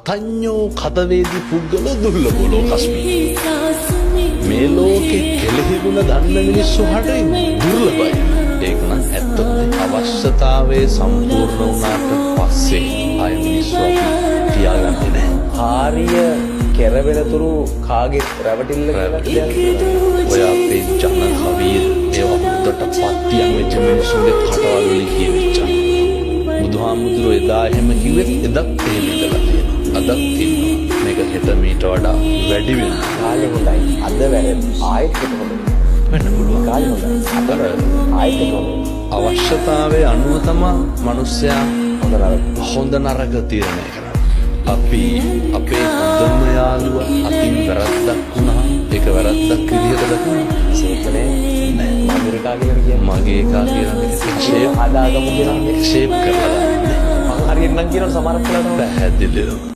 අතඤ්ඤෝ කතවේදී පුද්ගල දුර්ලභෝ ලෝකස්මින්. මේ ලෝකේ කෙලෙහිගුණ දන්න මිනිස්සු හරිය දුර්ලභයි. ඒක නම් ඇත්තද? අවශ්‍යතාවයේ සම්පූර්ණ වුණාට පස්සේ ආය මිනිස්සු අපි තියාගන්නේ නැහැ. කාර්ය කෙරවෙනතුරු කාගේ රැවටිල්ල කියලා ඔය අපේ ජන කවිය ඒවා හොඳට පත්තියන් වෙච්ච මිනිස්සුන්ගේ කටවල් වලින් කියවිච්ච. බුදුහාමුදුරුවෝ එදා එහෙම කිව්වෙත් එදත් එහෙම ඉඳලා තියෙනවා. අදත් තියෙනවා. මේක හෙට මීට වඩා වැඩි වෙනවා. කාලේ හොඳයි. අද වැරදි. ආයෙත් හොඳයි. වෙන්න පුළුවන්. කාලේ හොඳයි. අද වැරදි. ආයෙත් හොඳයි. අවශ්‍යතාවයේ අනුව තමයි මිනිස්සයා හොඳ නරක තීරණය කරන්නේ. අපි අපේ හොඳම යාළුවා අතින් වැරද්දක් වුණා ඒක වැරද්දක් විදිහට දකිනවා. සේකනේ මගේ එකා කියලා කියන්නේ. මගේ එකා කියලා ෂේප් හදාගමු කියලා ෂේප් කරලා මම හරියට නම් කියනවා සමහරක් වෙලාවට පැහැදිලිව